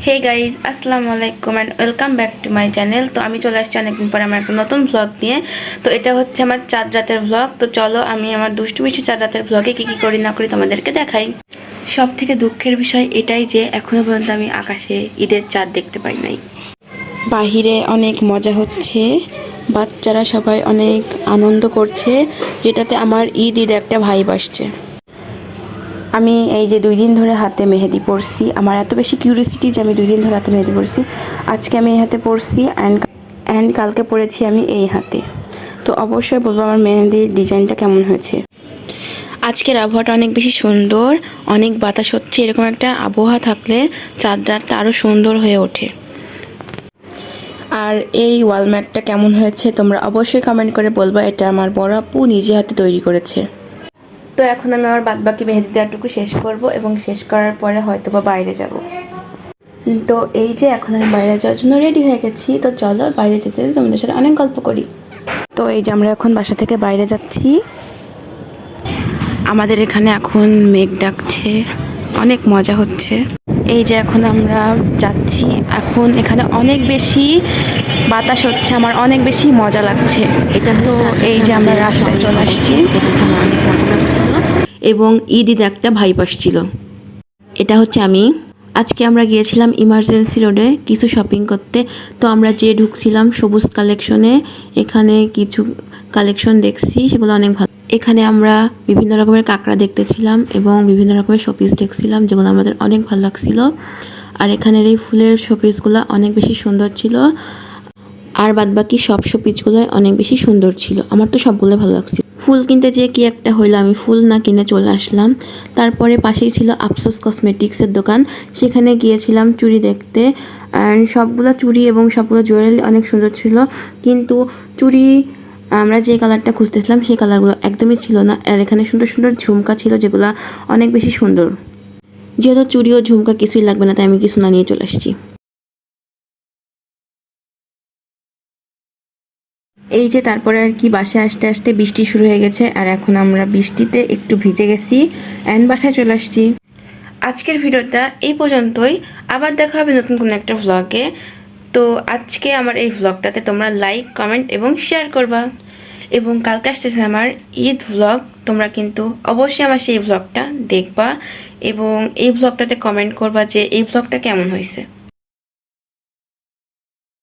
Hey guys, আসসালামু আলাইকুম and welcome back to my channel. তো আমি চলে আসছি অনেকদিন পরে আমার একটা নতুন ভ্লগ নিয়ে। তো এটা হচ্ছে আমার চাঁদ রাতের ভ্লগ। তো চলো আমি আমার দুষ্টু মিষ্টি চাঁদ রাতের ভ্লগে কী কী করি না করি তোমাদেরকে দেখাই। সব থেকে দুঃখের বিষয় এটাই যে এখনও পর্যন্ত আমি আকাশে ঈদের চাঁদ দেখতে পাই নাই। বাহিরে অনেক মজা হচ্ছে, বাচ্চারা সবাই অনেক আনন্দ করছে, যেটাতে আমার ঈদ একটা ভাইব আসছে। আমি এই যে 2 দিন ধরে হাতে মেহেদি পরছি। আমার এত বেশি কিউরিয়াসিটি যে আমি 2 দিন ধরে হাতে মেহেদি পরছি। আজকে আমি এই হাতে পরছি অ্যান্ড কালকে পরেছি আমি এই হাতে। তো অবশ্যই বলবো আমার মেহেদির ডিজাইনটা কেমন হয়েছে। আজকের আবহাওয়াটা অনেক বেশি সুন্দর, অনেক বাতাস হচ্ছে। এরকম একটা আবহাওয়া থাকলে চাঁদ রাতটা আরও সুন্দর হয়ে ওঠে। আর এই ওয়ালম্যাটটা কেমন হয়েছে তোমরা অবশ্যই কমেন্ট করে বলবা। এটা আমার বড় আপু নিজে হাতে তৈরি করেছে। তো এখন আমি আমার বাদবাকি মেহেদি দেওয়াটুকু শেষ করব এবং শেষ করার পরে হয়তো বা বাইরে যাব। তো এই যে এখন আমি বাইরে যাওয়ার জন্য রেডি হয়ে গেছি। তো চলো বাইরে যেতে যেতে তোমাদের সাথে অনেক গল্প করি। তো এই যে আমরা এখন বাসা থেকে বাইরে যাচ্ছি। আমাদের এখানে এখন মেঘ ডাকছে, অনেক মজা হচ্ছে। এই যে এখন আমরা যাচ্ছি, এখন এখানে অনেক বেশি বাতাস হচ্ছে, আমার অনেক বেশি মজা লাগছে। এটা হলো এই যে আমরা রাস্তায় চলে আসছি, এটা দেখে আমার অনেক মজা লাগছিল এবং ঈদের একটা ভাইব আসছিল। এটা হচ্ছে আমি। আজকে আমরা গিয়েছিলাম ইমার্জেন্সি রোডে কিছু শপিং করতে। তো আমরা যে ঢুকছিলাম সবুজ কালেকশনে, এখানে কিছু কালেকশন দেখছি, সেগুলো অনেক ভালো। এখানে আমরা বিভিন্ন রকমের কাঁকড়া দেখতেছিলাম এবং বিভিন্ন রকমের শোপিস দেখছিলাম, যেগুলো আমাদের অনেক ভালো লাগছিল। আর এখানের এই ফুলের শোপিসগুলো অনেক বেশি সুন্দর ছিল, আর বাদবাকি সব শোপিসগুলো অনেক বেশি সুন্দর ছিল। আমার তো সবগুলো ভালো লাগছিল। ফুল কিনতে যেয়ে কি একটা হইলো, আমি ফুল না কিনে চলে আসলাম। তারপরে পাশেই ছিল আফসোস কসমেটিক্সের দোকান, সেখানে গিয়েছিলাম চুড়ি দেখতে। অ্যান্ড সবগুলো চুড়ি এবং সবগুলো জুয়েলারি অনেক সুন্দর ছিল, কিন্তু চুড়ি আমরা যে কালারটা খুঁজতেছিলাম সেই কালারগুলো একদমই ছিল না। আর এখানে সুন্দর সুন্দর ঝুমকা ছিল, যেগুলো অনেক বেশি সুন্দর। যেহেতু চুড়ি ও ঝুমকা কিছুই লাগবে না, তাই আমি কিছু না নিয়ে চলে আসছি। এই যে তারপরে আর কি বাসায় আসতে আসতে বৃষ্টি শুরু হয়ে গেছে, আর এখন আমরা বৃষ্টিতে একটু ভিজে গেছি অ্যান্ড বাসায় চলে আসছি। আজকের ভিডিওটা এই পর্যন্তই, আবার দেখা হবে নতুন কোনো একটা ভ্লগে। তো আজকে আমার এই ভ্লগটাতে তোমরা লাইক, কমেন্ট এবং শেয়ার করবা। এবং কালকে আসতেছে আমার ঈদ ভ্লগ, তোমরা কিন্তু অবশ্যই আমার সেই ভ্লগটা দেখবা এবং এই ভ্লগটাতে কমেন্ট করবা যে এই ভ্লগটা কেমন হয়েছে।